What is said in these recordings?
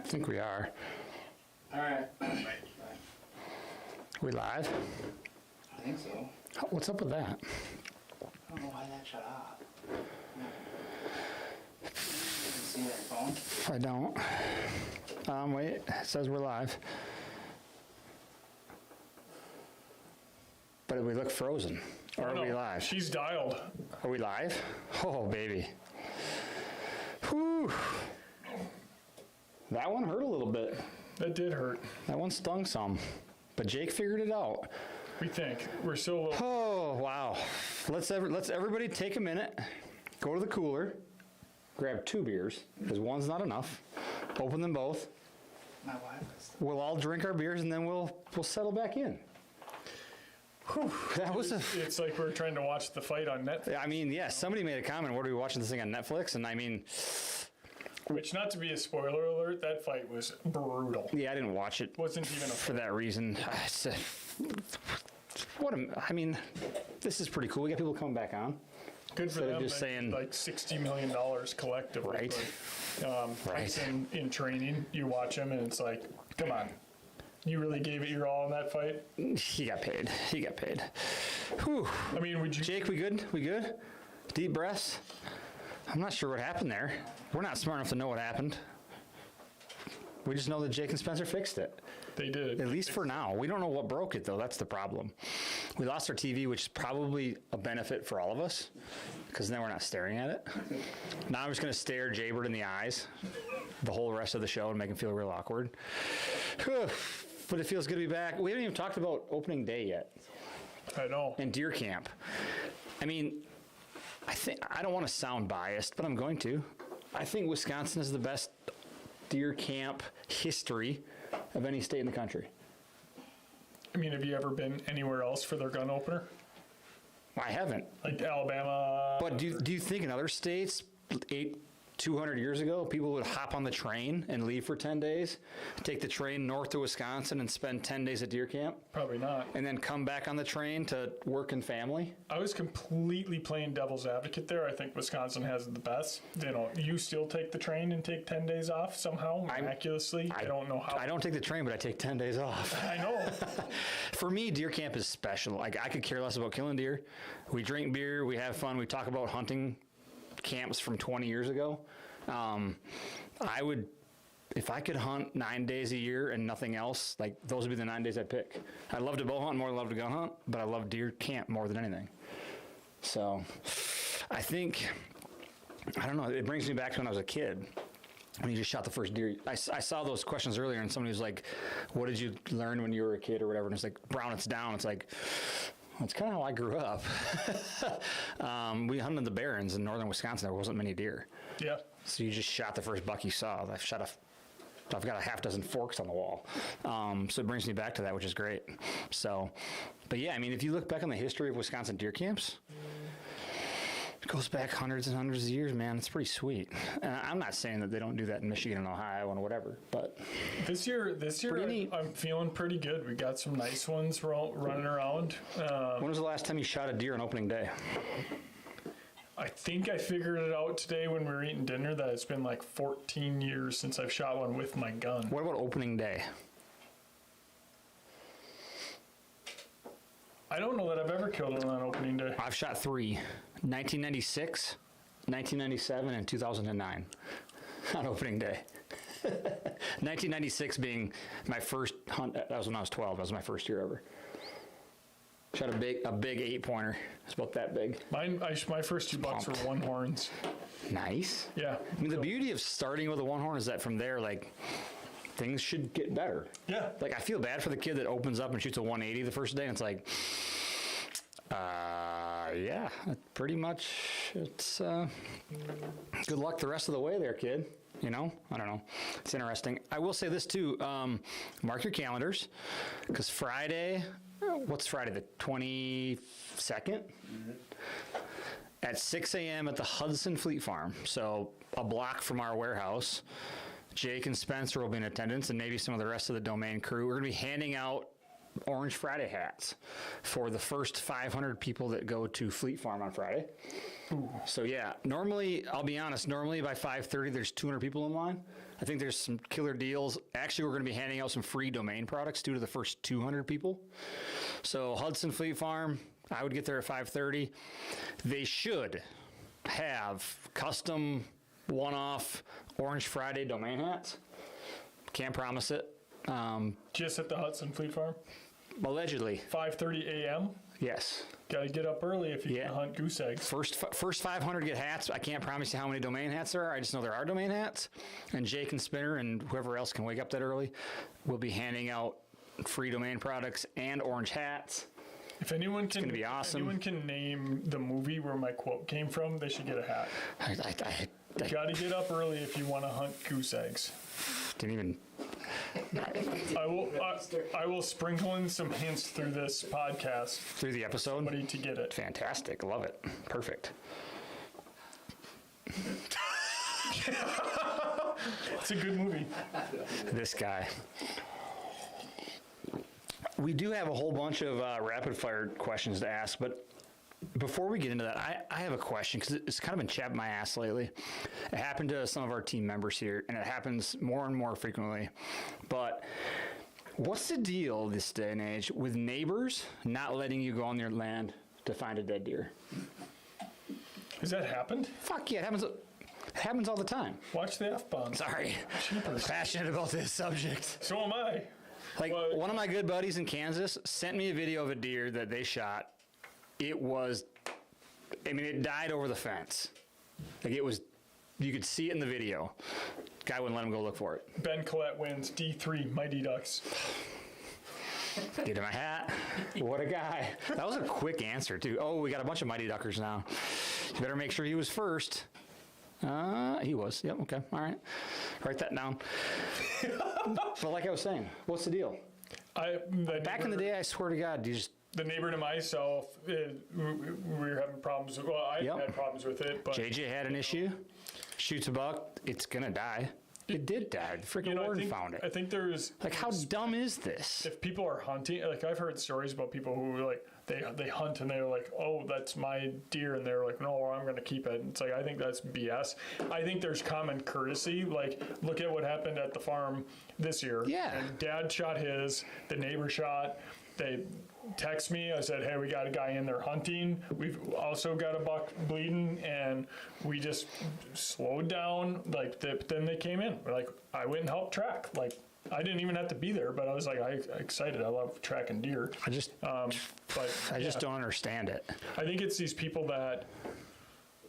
think we are. All right. We live? I think so. What's up with that? I don't know why that shut off. You see that phone? I don't. Wait, it says we're live. But we look frozen. Or are we live? She's dialed. Are we live? Oh, baby. Whew. That one hurt a little bit. That did hurt. That one stung some. But Jake figured it out. We think. We're still a little... Oh, wow. Let's everybody take a minute, go to the cooler, grab 2 beers, because one's not enough. Open them both. My wife is... We'll all drink our beers and then we'll settle back in. Whew, that was It's like we're trying to watch the fight on Netflix. I mean, yeah, somebody made a comment, what are we watching this thing on Netflix? And I mean... Which, not to be a spoiler alert, that fight was brutal. Yeah, I didn't watch it. Wasn't even a... For that reason. This is pretty cool. We got people coming back on. Good for So them. just saying- like $60 million collectively. Right. But, fights in training, you watch them and it's like, come on. You really gave it your all in that fight? He got paid. Whew. I mean, would you... Jake, we good? We good? Deep breaths? I'm not sure what happened there. We're not smart enough to know what happened. We just know that Jake and Spencer fixed it. They did. At least for now. We don't know what broke it, though. That's the problem. We lost our TV, which is probably a benefit for all of us, because now we're not staring at it. Now I'm just going to stare Jaybird in the eyes the whole rest of the show and make him feel real awkward. But it feels good to be back. We haven't even talked about opening day yet. I know. And deer camp. I mean, I don't want to sound biased, but I'm going to. I think Wisconsin is the best deer camp history of any state in the country. I mean, have you ever been anywhere else for their gun opener? I haven't. Like Alabama? But do you think in other states, 200 years ago, people would hop on the train and leave for 10 days, take the train north to Wisconsin and spend 10 days at deer camp? Probably not. And then come back on the train to work and family? I was completely playing devil's advocate there. I think Wisconsin has the best. You still take the train and take 10 days off somehow, miraculously. I don't know how. I don't take the train, but I take 10 days off. I know. For me, deer camp is special. Like, I could care less about killing deer. We drink beer, we have fun, we talk about hunting camps from 20 years ago. I would, if I could hunt 9 days a year and nothing else, like, those would be the 9 days I'd pick. I love to bow hunt more than I love to gun hunt, but I love deer camp more than anything. So I think, I don't know, it brings me back to when I was a kid. When you just shot the first deer. I saw those questions earlier and somebody was like, what did you learn when you were a kid or whatever? And it's like, brown it's down. It's like, that's kind of how I grew up. We hunted the barrens in northern Wisconsin. There wasn't many deer. Yeah. So you just shot the first buck you saw. I've got a half dozen forks on the wall. So it brings me back to that, which is great. So, but yeah, I mean, if you look back on the history of Wisconsin deer camps, it goes back hundreds and hundreds of years, man. It's pretty sweet. And I'm not saying that they don't do that in Michigan and Ohio and whatever, but this year I'm feeling pretty good. We got some nice ones running around. When was the last time you shot a deer on opening day? I think I figured it out today when we were eating dinner that it's been like 14 years since I've shot one with my gun. What about opening day? I don't know that I've ever killed one on opening day. I've shot 3, 1996, 1997, and 2009 on opening day. 1996 being my first hunt. That was when I was 12. That was my first year ever. Shot a big 8-pointer. It's about that big. My first 2 bucks were 1 horns. Nice. Yeah. I mean, the beauty of starting with a 1 horn is that from there, like, things should get better. Yeah. Like, I feel bad for the kid that opens up and shoots a 180 the first day, and it's like, yeah, pretty much, it's, good luck the rest of the way there, kid. You know, I don't know. It's interesting. I will say this too, mark your calendars, because Friday, what's Friday, the 22nd? Mm-hmm. At 6 a.m. at the Hudson Fleet Farm, so a block from our warehouse. Jake and Spencer will be in attendance, and maybe some of the rest of the Domain crew. We're going to be handing out Orange Friday hats for the first 500 people that go to Fleet Farm on Friday. So yeah, normally, I'll be honest, normally by 5:30 there's 200 people in line. I think there's some killer deals. Actually, we're going to be handing out some free domain products due to the first 200 people. So Hudson Fleet Farm, I would get there at 5:30. They should have custom one-off Orange Friday domain hats. Can't promise it. Just at the Hudson Fleet Farm, Allegedly, 5:30 a.m. yes. Got to get up early if you Yeah. can hunt goose eggs. First 500 get hats. I can't promise you how many domain hats there are. I just know there are domain hats. And Jake and Spinner and whoever else can wake up that early will be handing out free domain products and orange hats. If anyone can, gonna be awesome. If anyone can name the movie where my quote came from, they should get a hat. I Got to get up early if you want to hunt goose eggs. didn't even. I will sprinkle in some hints through this podcast Through the episode. for you to get it. Fantastic. Love it. Perfect. It's a good movie. This guy. We do have a whole bunch of rapid fire questions to ask, but before we get into that, I have a question because it's kind of been chapping my ass lately. It happened to some of our team members here, and it happens more and more frequently. But what's the deal this day and age with neighbors not letting you go on their land to find a dead deer? Has that happened? Fuck yeah, it happens all the time. Watch the F-bombs. Sorry, passionate about this subject. So am I. Like, Well- one of my good buddies in Kansas sent me a video of a deer that they shot. It was, it died over the fence. Like, it was, you could see it in the video. Guy wouldn't let him go look for it. Ben Collette wins D3 Mighty Ducks. Get him a hat. What a guy. That was a quick answer, too. Oh, we got a bunch of Mighty Duckers now. You better make sure he was first. He was. Yep, okay, all right. Write that down. But like I was saying, what's the deal? Back in the day, I swear to God, you just, The neighbor to myself, we were having problems. Well, I Yep. had problems with it, but JJ had an issue, shoots a buck, it's gonna die. It did die. The freaking you know, warden found I it. think there's Like, how dumb is this? if people are hunting, like I've heard stories about people who like they hunt and they're like, oh, that's my deer, and they're like, no, I'm gonna keep it. It's like, I think that's BS. I think there's common courtesy. Like, look at what happened at the farm this year. Yeah. And Dad shot his, the neighbor shot. They text me. I said, hey, we got a guy in there hunting. We've also got a buck bleeding, and we just slowed down. Like, then they came in. Like, I went and helped track. Like, I didn't even have to be there, but I was like, I excited. I love tracking deer. I just But don't understand it. I think it's these people that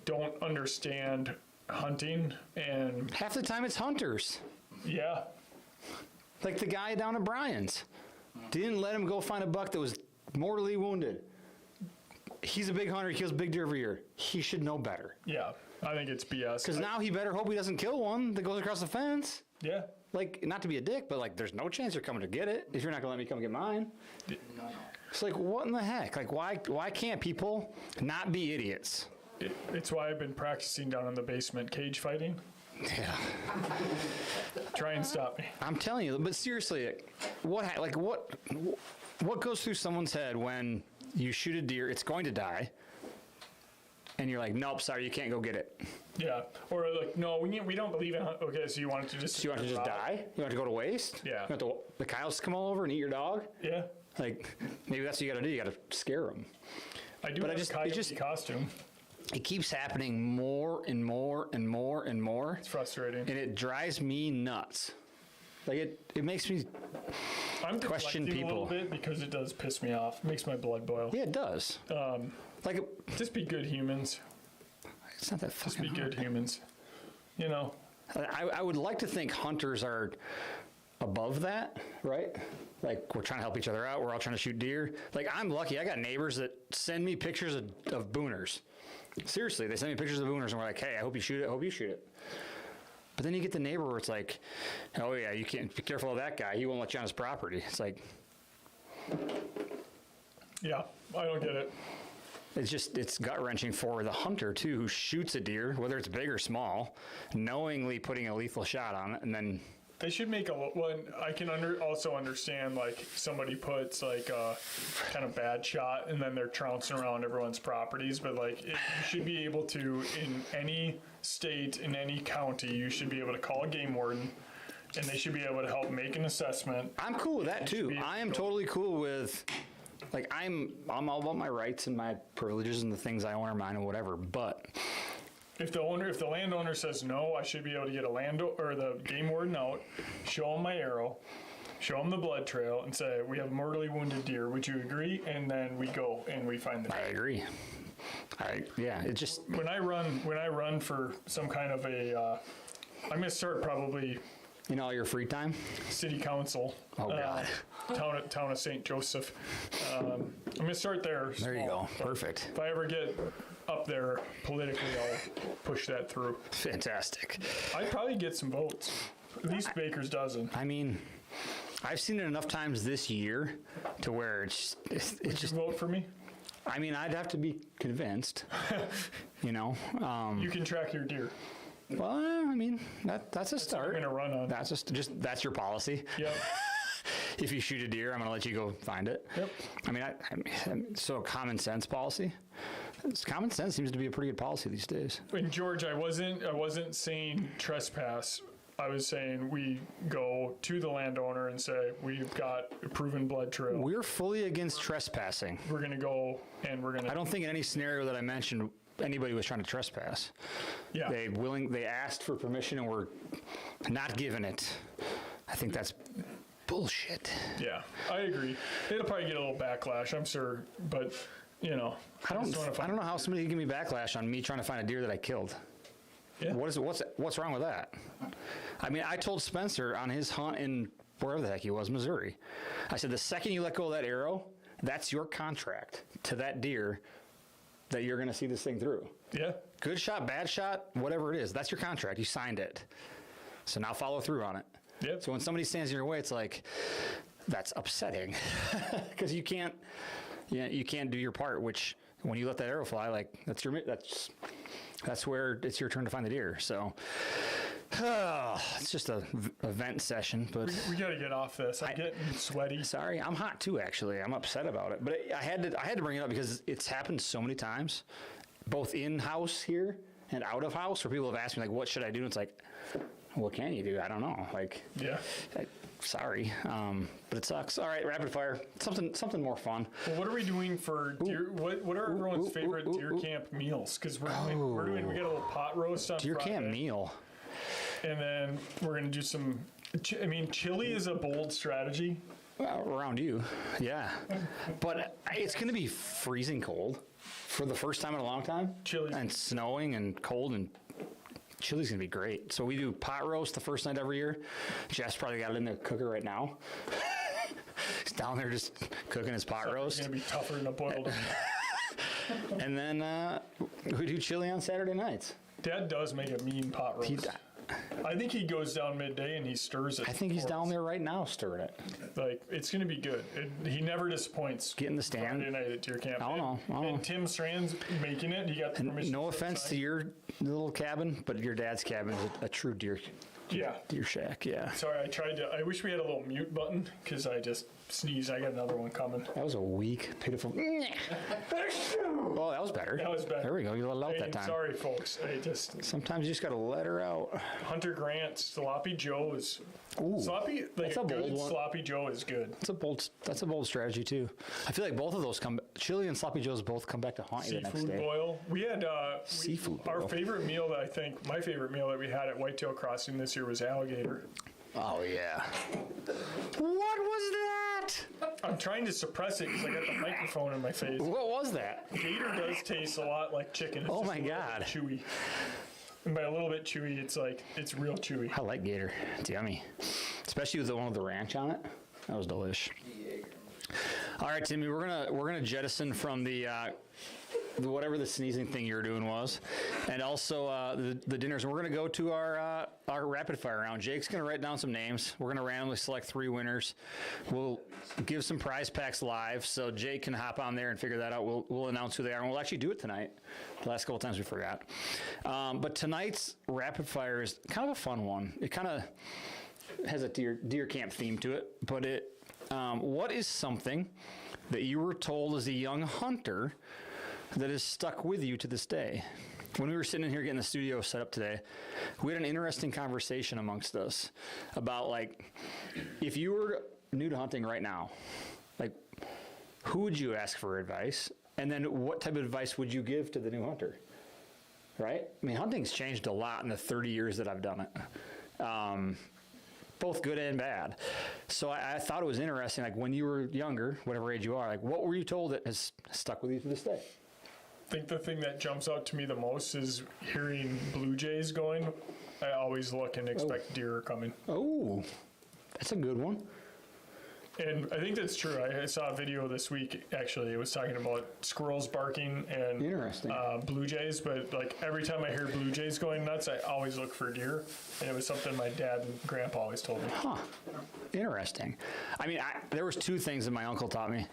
don't understand hunting, and Half the time it's hunters. yeah, Like the guy down at Brian's. Didn't let him go find a buck that was mortally wounded. He's a big hunter. He kills big deer every year. He should know better. yeah. I think it's BS. Because now he better hope he doesn't kill one that goes across the fence. Yeah. Like, not to be a dick, but like, there's no chance you're coming to get it if you're not gonna let me come get mine. No. It's like, what in the heck? Like, why can't people not be idiots? It's why I've been practicing down in the basement cage fighting. Yeah, Try and stop me. I'm telling you. But seriously, what goes through someone's head when you shoot a deer? It's going to die, and you're like, nope, sorry, you can't go get it. Yeah. Or like, no, we don't believe in. Okay, so you want it to just. So you want it to just die? You want it to go to waste? Yeah. You want the coyotes to come all over and eat your dog? Yeah. Like, maybe that's what you got to do. You got to scare them. I do But have it a coyote just- costume. It keeps happening more and more and more and more. It's frustrating. And it drives me nuts. Like, it makes me, I'm question deflecting a little people. bit because it does piss me off. It makes my blood boil. yeah, it does. Like, Just be good humans. it's not that Just fucking be hard. good humans. You know. I would like to think hunters are above that, right? Like, we're trying to help each other out. We're all trying to shoot deer. Like, I'm lucky. I got neighbors that send me pictures of booners. Seriously, they send me pictures of booners, and we're like, hey, I hope you shoot it. I hope you shoot it. But then you get the neighbor where it's like, oh, yeah, you can't be careful of that guy. He won't let you on his property. It's like, Yeah. I don't get it. it's gut-wrenching for the hunter, too, who shoots a deer, whether it's big or small, knowingly putting a lethal shot on it, and then They should make one. I can also understand like somebody puts like a kind of bad shot and then they're trouncing around everyone's properties. But like you should be able to, in any state, in any county, you should be able to call a game warden and they should be able to help make an assessment. I'm cool with that too. I am totally cool with, like, I'm all about my rights and my privileges and the things I own are mine and whatever. But If the landowner says no, I should be able to get the game warden out, show him my arrow, show him the blood trail, and say, we have a mortally wounded deer. Would you agree? And then we go and we find the I agree. It just, when I run for some kind of a, I'm gonna start probably all your free time. city council. Oh, God. Town of St. Joseph. I'm gonna start there. There you small, go. but Perfect. If I ever get up there politically, I'll push that through. Fantastic. I'd probably get some votes. At least Baker's dozen. I mean, I've seen it enough times this year to where it's Would just, you vote for me? I mean, I'd have to be convinced, You can track your deer. Well, I mean, that's a I'm start. gonna run on. That's your policy. Yep. If you shoot a deer, I'm going to let you go find it. Yep. I mean, so common sense policy. Common sense seems to be a pretty good policy these days. And George, I wasn't saying trespass. I was saying we go to the landowner and say, we've got a proven blood trail. We're fully against trespassing. We're gonna go and we're I gonna, don't think in any scenario that I mentioned anybody was trying to trespass. yeah. They asked for permission and were not given it. I think that's bullshit. Yeah, I agree. It'll probably get a little backlash, I'm sure, but I don't know how somebody can give me backlash on me trying to find a deer that I killed. Yeah. What's wrong with that? I mean, I told Spencer on his hunt in wherever the heck he was, Missouri. I said, the second you let go of that arrow, that's your contract to that deer that you're going to see this thing through. Yeah. Good shot, bad shot, whatever it is, that's your contract. You signed it. So now follow through on it. Yep. So when somebody stands in your way, it's like, that's upsetting because you can't do your part, which when you let that arrow fly, like that's where it's your turn to find the deer. So it's just a vent session, but We gotta get off this. I'm getting sweaty. sorry, I'm hot too, actually. I'm upset about it, but I had to bring it up because it's happened so many times, both in-house here and out of house, where people have asked me, like, what should I do? And it's like, what can you do? I don't know. Like, Yeah. sorry, but it sucks. All right, rapid fire. Something more fun. Well, what are we doing for deer? What are everyone's favorite deer camp meals? Because we got a little pot roast on Deer Friday, camp meal. and then we're gonna do some. I mean, chili is a bold strategy. Well, around you, yeah. But it's going to be freezing cold for the first time in a long time. Chili. And snowing and cold, and chili's going to be great. So we do pot roast the first night every year. Jeff's probably got it in the cooker right now. He's down there just cooking his pot It's roast. gonna be tougher than a boiled. And then we do chili on Saturday nights. Dad does make a mean pot roast. I think he goes down midday and he stirs it. I think he's for down us. there right now stirring it. Like, it's gonna be good. He never disappoints. Get in the stand. Friday night at deer camp. I don't know. And Tim Strand's making it. He got the permission. No offense to your little cabin, but your dad's cabin is a true deer shack. Yeah. Sorry, I wish we had a little mute button because I just sneezed. I got another one coming. That was a weak, pitiful. Oh, that was better. That was better. There we go. You let it out Hey, that time. sorry, folks. Sometimes you just got to let her out. Hunter Grant, Sloppy Joe is sloppy. Like that's a a good bold one. Sloppy Joe is good. That's a bold strategy too. I feel like both of those chili and sloppy joes both come back to haunt you the next Seafood day. boil. We had Seafood our boil. favorite meal that my favorite meal that we had at Whitetail Crossing this year was alligator. Oh yeah. What was that? I'm trying to suppress it because I got the microphone in my face. What was that? Gator does taste a lot like chicken. It's Oh just my a little God. bit chewy. And by a little bit chewy, it's real chewy. I like gator. It's yummy, especially with the one with the ranch on it. That was delish. All right, Timmy, we're gonna jettison from the whatever the sneezing thing you were doing was, and also the dinners. And we're gonna go to our rapid fire round. Jake's gonna write down some names. We're gonna randomly select 3 winners. We'll give some prize packs live, so Jake can hop on there and figure that out. We'll announce who they are, and we'll actually do it tonight. The last couple times we forgot, but tonight's rapid fire is kind of a fun one. has a deer camp theme to it, but what is something that you were told as a young hunter that has stuck with you to this day? When we were sitting in here getting the studio set up today, we had an interesting conversation amongst us about, like, if you were new to hunting right now, like, who would you ask for advice? And then what type of advice would you give to the new hunter? Right? I mean, hunting's changed a lot in the 30 years that I've done it. Both good and bad. So I thought it was interesting, like, when you were younger, whatever age you are, like, what were you told that has stuck with you to this day? I think the thing that jumps out to me the most is hearing blue jays going. I always look and expect deer are coming. Oh, that's a good one. And I think that's true. I saw a video this week, actually. It was talking about squirrels barking and Interesting. Blue jays. But, like, every time I hear blue jays going nuts, I always look for deer. And it was something my dad and grandpa always told me. Huh. Interesting. I mean, there was two things that my uncle taught me,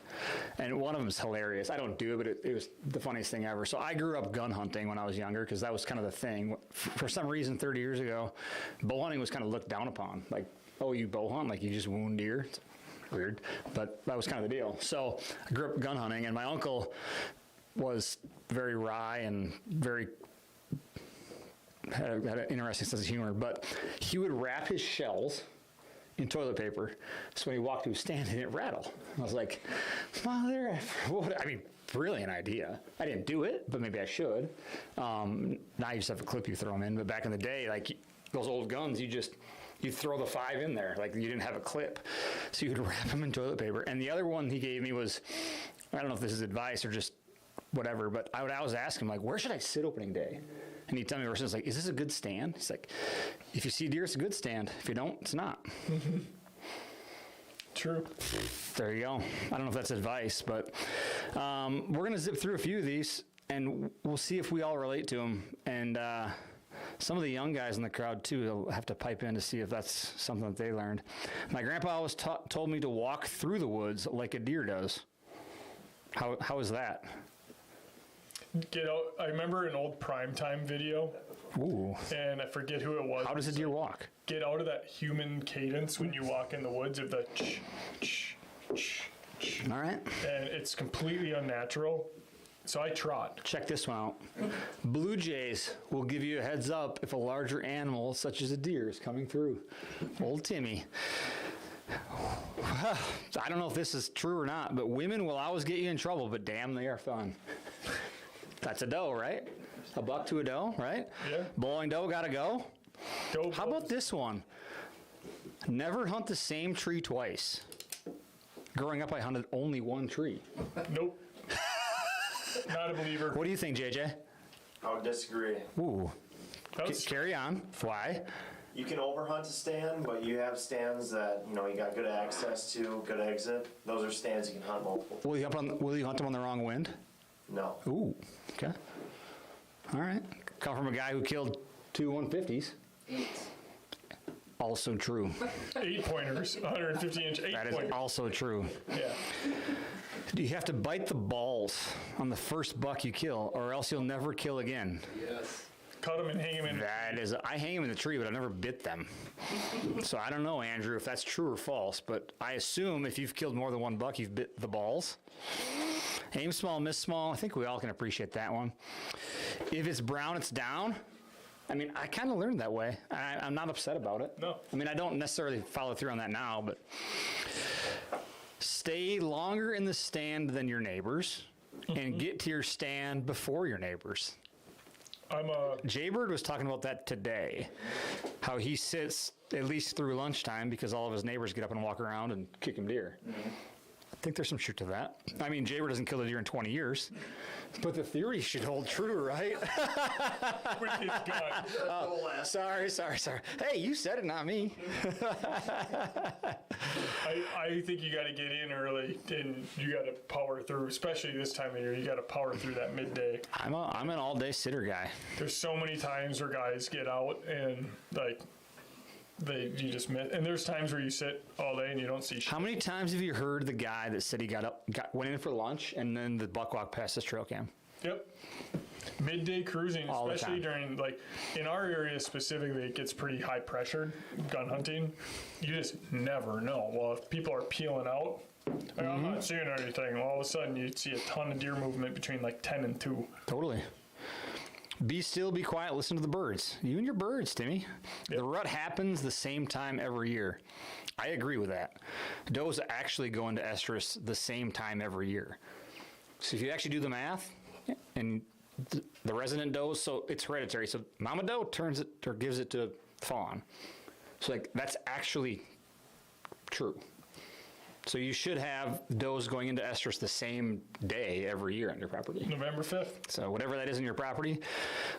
and one of them is hilarious. I don't do it, but it was the funniest thing ever. So I grew up gun hunting when I was younger because that was kind of the thing. For some reason, 30 years ago, bow hunting was kind of looked down upon. Like, oh, you bow hunt? Like, you just wound deer? It's weird, but that was kind of the deal. So I grew up gun hunting, and my uncle was very wry and had an interesting sense of humor, but he would wrap his shells in toilet paper, so when he walked to his stand, it didn't rattle. I was like, Mother, what? I mean, brilliant idea. I didn't do it, but maybe I should. Now you just have a clip you throw them in, but back in the day, like, those old guns, you throw the 5 in there, like, you didn't have a clip. So you would wrap them in toilet paper. And the other one he gave me was, I don't know if this is advice or just whatever, but I would always ask him, like, where should I sit opening day? And he'd tell me, it's like, is this a good stand? He's like, if you see deer, it's a good stand. If you don't, it's not. True. There you go. I don't know if that's advice, but we're going to zip through a few of these, and we'll see if we all relate to them. And some of the young guys in the crowd, too, will have to pipe in to see if that's something that they learned. My grandpa always told me to walk through the woods like a deer does. How is that? Get out. I remember an old primetime video, Ooh. and I forget who it was. How does a deer walk? Get out of that human cadence when you walk in the woods of the All right. and it's completely unnatural. So I trot. Check this one out. Blue jays will give you a heads up if a larger animal, such as a deer, is coming through. Old Timmy. I don't know if this is true or not, but women will always get you in trouble, but damn, they are fun. That's a doe, right? A buck to a doe, right? Yeah. Blowing doe gotta go. Go. How about this one? Never hunt the same tree twice. Growing up, I hunted only one tree. Nope. Not a believer. What do you think, JJ? I would disagree. Ooh. That's Carry on. Why? You can overhunt a stand, but you have stands that, you got good access to, good exit. Those are stands you can hunt multiple. Will you hunt them on the wrong wind? No. Ooh. Okay. All right. Come from a guy who killed 2 150s. 8. Also true. 8-pointers, 150-inch 8-pointer. That is also true. Yeah. You have to bite the balls on the first buck you kill, or else you'll never kill again. Yes. Cut them and hang them in. That is, I hang them in the tree, but I never bit them. So I don't know, Andrew, if that's true or false, but I assume if you've killed more than one buck, you've bit the balls. Aim small, miss small. I think we all can appreciate that one. If it's brown, it's down. I mean, I kind of learned that way. I'm not upset about it. No. I mean, I don't necessarily follow through on that now, but stay longer in the stand than your neighbors and get to your stand before your neighbors. Jaybird was talking about that today, how he sits at least through lunchtime because all of his neighbors get up and walk around and kick him deer. I think there's some truth to that. I mean, Jaybird doesn't kill a deer in 20 years, but the theory should hold true, right? With his gun. Sorry. Hey, you said it, not me. I think you got to get in early and you got to power through, especially this time of year. You got to power through that midday. I'm an all-day sitter guy. There's so many times where guys get out and like you just miss. And there's times where you sit all day and you don't see shit. How many times have you heard the guy that said he went in for lunch and then the buck walked past his trail cam? Yep. midday cruising, All the especially time. during, like, in our area specifically, it gets pretty high pressured gun hunting. You just never know. Well, if people are peeling out, like, I'm not seeing anything. Well, all of a sudden you see a ton of deer movement between like 10 and 2. Totally. Be still, be quiet, listen to the birds. You and your birds, Timmy. The rut happens the same time every year. I agree with that. Does actually go into estrus the same time every year. So if you actually do the math, and the resident does, so it's hereditary. So mama doe turns it or gives it to fawn. So like that's actually true. So you should have does going into estrus the same day every year on your property. November 5th. So whatever that is in your property,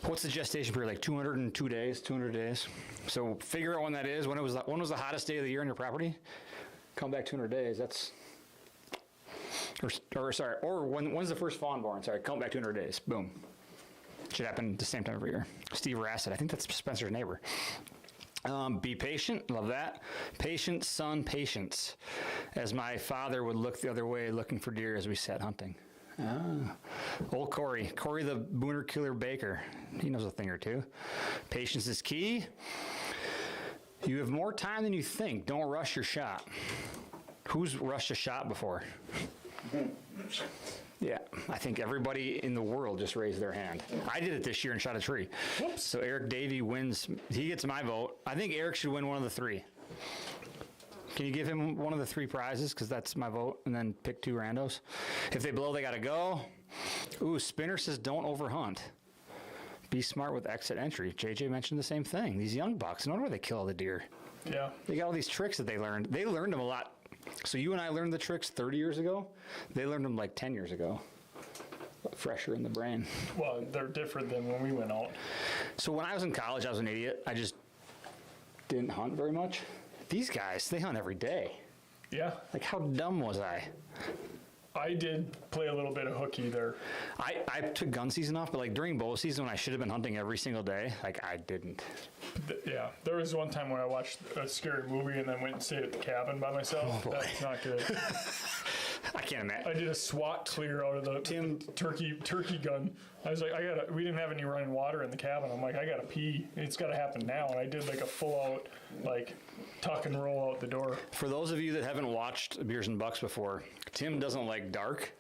what's the gestation period? Like 202 days, 200 days. So figure out when that is. When was the hottest day of the year on your property? Come back 200 days. That's or when's the first fawn born? Sorry, count back 200 days. Boom. Should happen at the same time every year. Steve Rassett, I think that's Spencer's neighbor. Be patient, love that. Patient, son, patience. As my father would look the other way looking for deer as we sat hunting. Old Corey the Booner Killer Baker. He knows a thing or two. Patience is key. You have more time than you think. Don't rush your shot. Who's rushed a shot before? Yeah, I think everybody in the world just raised their hand. I did it this year and shot a tree. Whoops. So Eric Davey wins. He gets my vote. I think Eric should win one of the three. Can you give him one of the three prizes? Because that's my vote. And then pick two randos. If they blow, they got to go. Ooh, Spinner says don't overhunt. Be smart with exit entry. JJ mentioned the same thing. These young bucks, no wonder why they kill all the deer. Yeah. They got all these tricks that they learned. They learned them a lot. So you and I learned the tricks 30 years ago. They learned them like 10 years ago. Fresher in the brain. Well, they're different than when we went out. So when I was in college, I was an idiot. I just didn't hunt very much. These guys, they hunt every day. Yeah. Like, how dumb was I? I did play a little bit of hooky there. I took gun season off, but like during bow season when I should have been hunting every single day, like I didn't. Yeah. There was one time where I watched a scary movie and then went and stayed at the cabin by myself. Oh, boy. That's not good. I can't imagine. I did a SWAT clear out of the turkey gun. I was like, we didn't have any running water in the cabin. I'm like, I gotta pee. It's gotta happen now. And I did like a full out, like, tuck and roll out the door. For those of you that haven't watched Beers and Bucks before, Tim doesn't like dark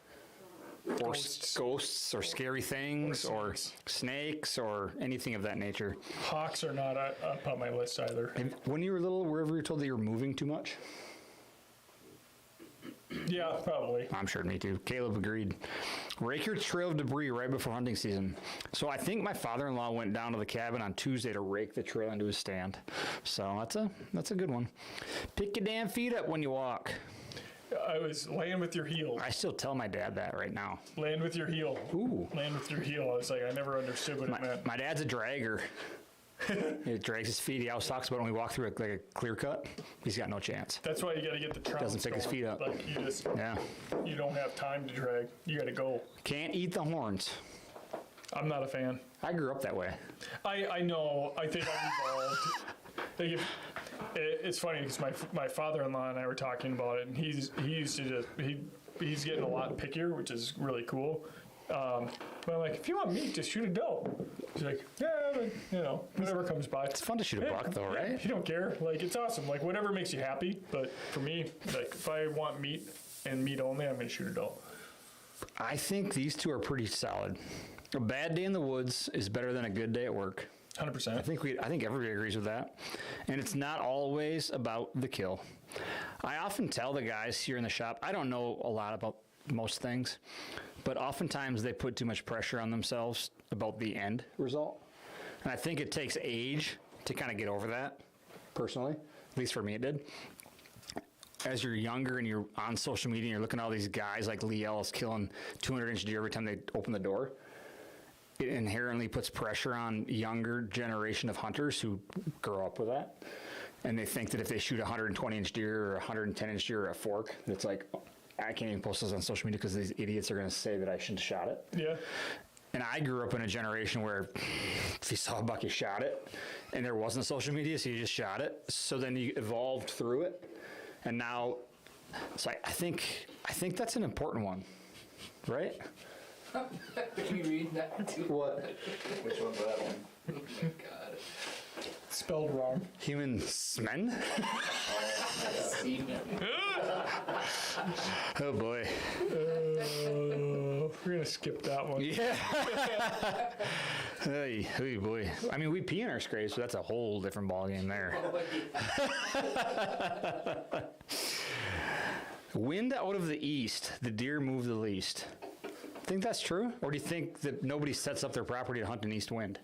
or ghosts or scary things or snakes or anything of that nature. Hawks are not up on my list either. And when you were little, were you ever told that you were moving too much? Yeah, probably. I'm sure, me too. Caleb agreed. Rake your trail of debris right before hunting season. So I think my father-in-law went down to the cabin on Tuesday to rake the trail into his stand. So that's a good one. Pick your damn feet up when you walk. I was land with your heel. I still tell my dad that right now. Land with your heel. Ooh. Land with your heel. I was like, I never understood what it meant. My dad's a dragger. He drags his feet. He always talks about when we walk through like a clear cut. He's got no chance. That's why you got to get the trounce Doesn't pick his going. feet up. Like Yeah. you don't have time to drag. You got to go. Can't eat the horns. I'm not a fan. I grew up that way. I know. I think I've evolved. Like it's funny because my father-in-law and I were talking about it, and he's getting a lot pickier, which is really cool. But I'm like, if you want meat, just shoot a doe. He's like, yeah, but, whatever comes by. It's fun to shoot a buck, though, right? You don't care. Like, it's awesome. Like, whatever makes you happy. But for me, like, if I want meat and meat only, I'm going to shoot a doe. I think these two are pretty solid. A bad day in the woods is better than a good day at work. 100%. I think everybody agrees with that. And it's not always about the kill. I often tell the guys here in the shop, I don't know a lot about most things, but oftentimes they put too much pressure on themselves about the end result. And I think it takes age to kind of get over that, personally. At least for me it did. As you're younger and you're on social media and you're looking at all these guys like Lee Ellis killing 200-inch deer every time they open the door, it inherently puts pressure on younger generation of hunters who grow up with that. And they think that if they shoot a 120-inch deer or a 110-inch deer or a fork, it's like, I can't even post those on social media because these idiots are going to say that I shouldn't have shot it. Yeah. And I grew up in a generation where if you saw a buck, you shot it. And there wasn't social media, so you just shot it. So then you evolved through it. And now, so I think that's an important one, right? Can you read that too? What? Which one's that one? Oh my god. Spelled wrong. Human smen? Semen. Oh boy. We're gonna skip that one. Yeah. Hey, hey boy. I mean, we pee in our scrapes, so that's a whole different ballgame there. Wind out of the east, the deer move the least. Think that's true? Or do you think that nobody sets up their property to hunt an east wind?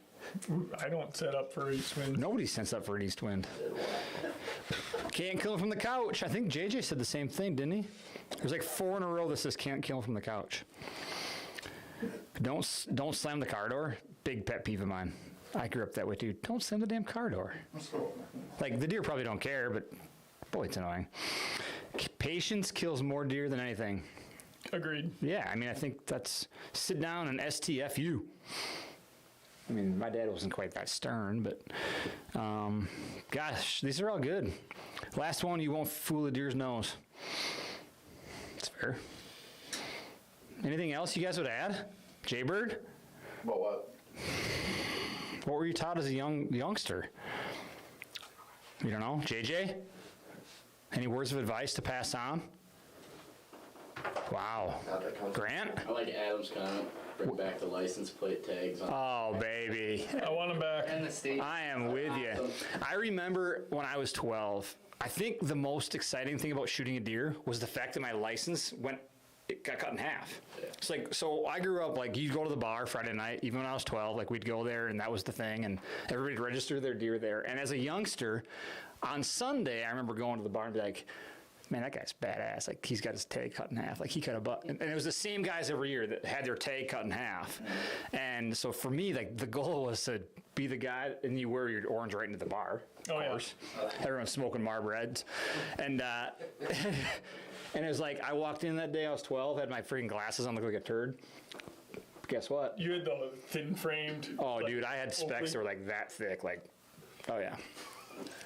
I don't set up for east wind. Nobody sets up for an east wind. Can't kill him from the couch. I think JJ said the same thing, didn't he? There's like 4 in a row that says can't kill him from the couch. Don't slam the car door. Big pet peeve of mine. I grew up that way too. Don't slam the damn car door. Like the deer probably don't care, but boy, it's annoying. Patience kills more deer than anything. Agreed. Yeah, I mean, I think that's sit down and STFU. I mean, my dad wasn't quite that stern, but gosh, these are all good. Last one, you won't fool a deer's nose. That's fair. Anything else you guys would add? Jaybird? About what? What were you taught as a youngster? You don't know? JJ? Any words of advice to pass on? Wow. Grant? I like Adam's comment. Bring back the license plate tags on. Oh, baby. I want him back. And the state. I am with you. I remember when I was 12, I think the most exciting thing about shooting a deer was the fact that my license it got cut in half. It's like, so I grew up, like, you'd go to the bar Friday night, even when I was 12, like, we'd go there, and that was the thing, and everybody'd register their deer there. And as a youngster, on Sunday, I remember going to the bar and be like, man, that guy's badass. Like, he's got his tag cut in half. Like, he cut a butt. And it was the same guys every year that had their tag cut in half. And so for me, like, the goal was to be the guy, and you wear your orange right into the bar, of course. Everyone's smoking Marlboros. And, and it was like, I walked in that day, I was 12, had my freaking glasses on, looked like a turd. Guess what? You had the thin framed. Oh, like, dude, I had specs that were like that thick, like, oh yeah.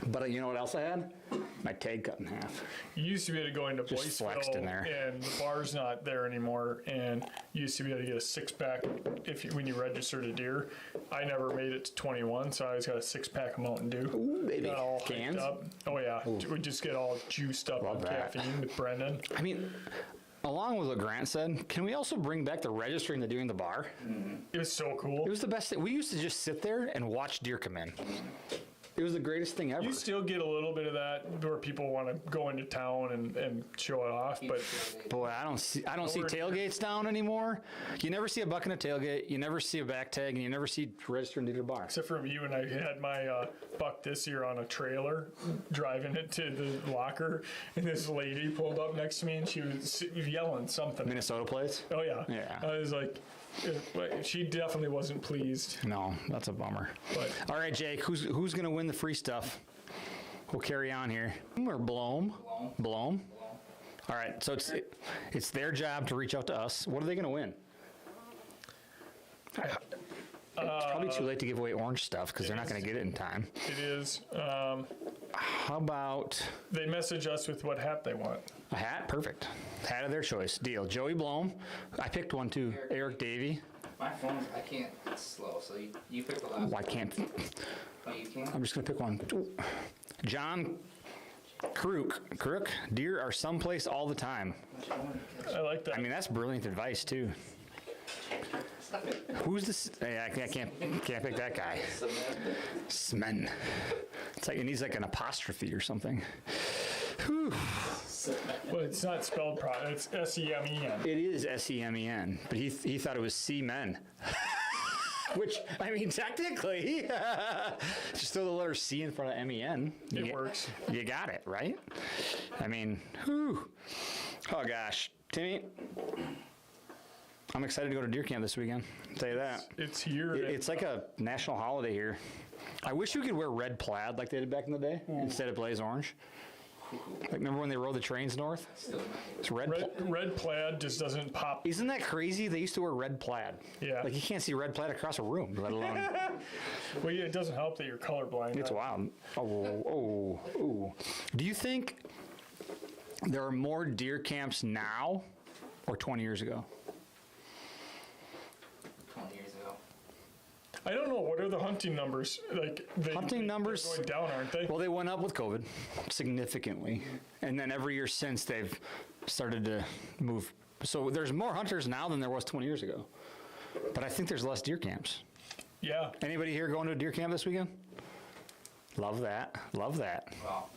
But you know what else I had? My tag cut in half. You used to be able to go into Just flexed in there. Boyceville, and the bar's not there anymore. And you used to be able to get a 6-pack when you registered a deer. I never made it to 21, so I always got a 6-pack of Mountain Dew. Ooh, baby. Got all hyped Cans? up. Oh yeah, we just get all juiced up Love on that. caffeine with Brendan. I mean, along with what Grant said, can we also bring back the registering the deer in the bar? It was so cool. It was the best thing. We used to just sit there and watch deer come in. It was the greatest thing ever. You still get a little bit of that where people want to go into town and show it off, but Boy, I don't see tailgates down anymore. You never see a buck in a tailgate. You never see a back tag, and you never see registering to the bar. except for you and I had my buck this year on a trailer, driving it to the locker, and this lady pulled up next to me and she was yelling something. Minnesota plates? Oh yeah. Yeah. I was like, she definitely wasn't pleased. No, that's a bummer. But All right, Jake, who's gonna win the free stuff? We'll carry on here. Or Bloom? Bloom? All right, so it's their job to reach out to us. What are they gonna win? It's probably too late to give away orange stuff because they're not gonna get it in time. it is. How about They message us with what hat they want. a hat? Perfect. Hat of their choice. Deal. Joey Bloom. I picked one too. Eric Davey. My phone's, I can't, it's slow, so you pick the last Why can't? one. You can? I'm just gonna pick one. John Crook. Deer are someplace all the time. I like that. I mean, that's brilliant advice too. Who's this? I can't pick that guy. Smen. It's like it needs like an apostrophe or something. Whew. Well, it's not spelled properly. It's S-E-M-E-N. It is S-E-M-E-N, but he thought it was C-men. Which, I mean, technically, just throw the letter C in front of M-E-N. It works. You got it, right? I mean, whew. Oh, gosh. Timmy, I'm excited to go to deer camp this weekend. I'll tell you that. It's here. It's like a national holiday here. I wish we could wear red plaid like they did back in the day instead of blaze orange. Like, remember when they rode the trains north? It's red. Red plaid just doesn't pop. Isn't that crazy? They used to wear red plaid. Yeah. Like, you can't see red plaid across a room, let alone. Well, yeah, it doesn't help that you're colorblind. It's wild. Oh. Do you think there are more deer camps now or 20 years ago? I don't know. What are the hunting numbers? Like Hunting numbers? They're going down, aren't they? Well, they went up with COVID significantly. And then every year since, they've started to move. So there's more hunters now than there was 20 years ago. But I think there's less deer camps. Yeah. Anybody here going to a deer camp this weekend? Love that. Love that. Well,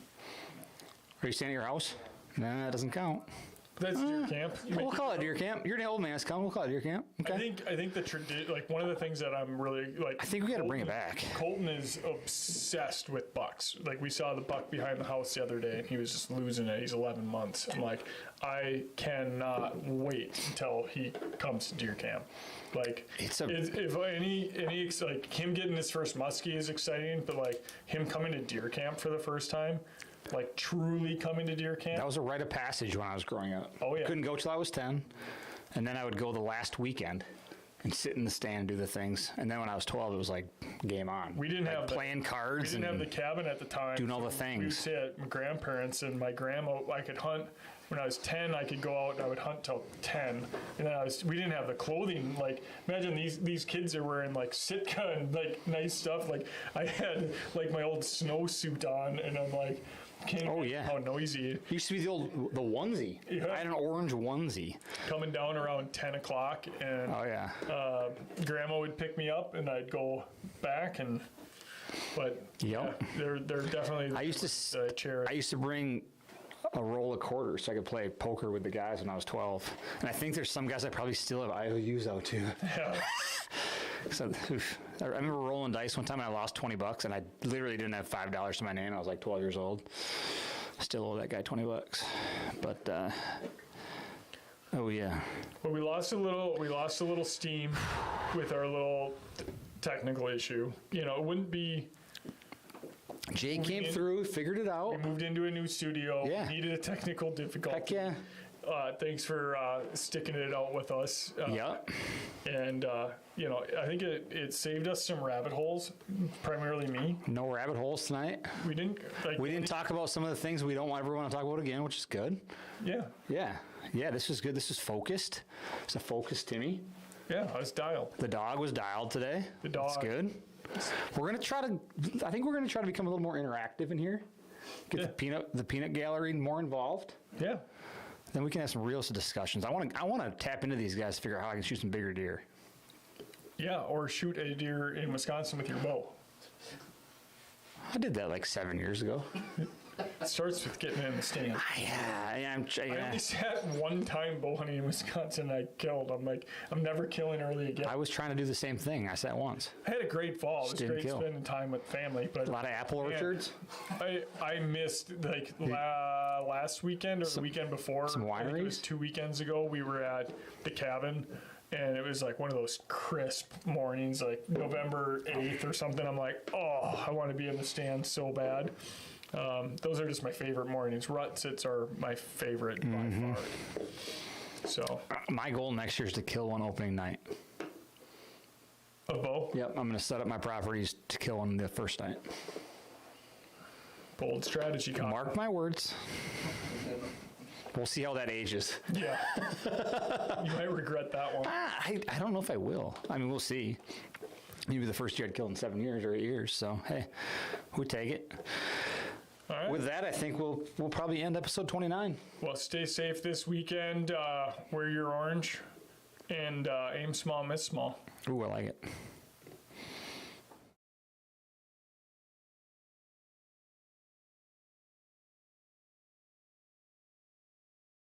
Are you staying at your house? Nah, that doesn't count. That's deer camp. You We'll make- call it deer camp. You're the old man's come. We'll call it deer camp. Okay. I think the like one of the things that I'm really like. I think we got to bring it back. Colton is obsessed with bucks. Like we saw the buck behind the house the other day, and he was just losing it. He's 11 months. I'm like, I cannot wait until he comes to deer camp. Like, It's a- if any like him getting his first muskie is exciting, but like him coming to deer camp for the first time, like truly coming to deer camp. That was a rite of passage when I was growing up. Oh, yeah. Couldn't go till I was 10. And then I would go the last weekend and sit in the stand and do the things. And then when I was 12, it was like game on. We didn't Like have playing cards. We didn't have and the cabin at the time. doing all the so We would things. stay at my grandparents and my grandma. I could hunt when I was 10. I could go out and I would hunt till 10. And then we didn't have the clothing. Like imagine these kids are wearing like Sitka and like nice stuff. Like I had like my old snowsuit on, and I'm like, can't Oh, imagine yeah. how noisy. Used to be the onesie. Yeah. I had an orange onesie. Coming down around 10 o'clock, and Oh, yeah. grandma would pick me up, and I'd go back and. But Yep. yeah, they're definitely. I used to chair. I used to bring a roll of quarters so I could play poker with the guys when I was 12. And I think there's some guys that probably still have IOUs out too. Yeah. So, oof. I remember rolling dice one time and I lost $20 and I literally didn't have $5 to my name. I was like 12 years old. Still owe that guy $20. But, oh yeah. Well, we lost a little steam with our little technical issue. You know, it wouldn't be. Jay came in- through, figured it out. We moved into a new studio. Yeah. Needed a technical difficulty. Heck yeah. Thanks for sticking it out with us. Yep. And you know, I think it saved us some rabbit holes, primarily me. No rabbit holes tonight. We didn't like. We didn't talk about some of the things we don't ever want to talk about again, which is good. Yeah. Yeah. Yeah, this is good. This is focused. It's a focused Timmy. Yeah. I was dialed. The dog was dialed today. The dog. That's good. We're gonna try to. I think we're gonna try to become a little more interactive in here. Get the peanut gallery more involved. Yeah. Then we can have some real discussions. I want to tap into these guys to figure out how I can shoot some bigger deer. Yeah. Or shoot a deer in Wisconsin with your bow. I did that like 7 years ago. It starts with getting in the stand. Yeah, I only sat one time bow hunting in Wisconsin and I killed. I'm like, I'm never killing early again. I was trying to do the same thing. I sat once. I had a great fall. It was didn't great kill. spending time with family. But A lot of apple man, orchards. I missed like last weekend or the weekend before. some I think it was wineries? 2 weekends ago. We were at the cabin. And it was like one of those crisp mornings, like November 8th or something. I'm like, oh, I want to be in the stand so bad. Those are just my favorite mornings. Rut sits are my favorite by far. So, My goal next year is to kill one opening night. a bow, Yep, I'm going to set up my properties to kill one the first night. bold strategy. Colin. Mark my words. We'll see how that ages. Yeah. You might regret that one. I don't know if I will. I mean, we'll see. Maybe the first year I'd killed in 7 years or 8 years. So, hey, we take it. All right. With that, I think we'll probably end episode 29. Well, stay safe this weekend. Wear your orange and aim small, miss small. Ooh, I like it.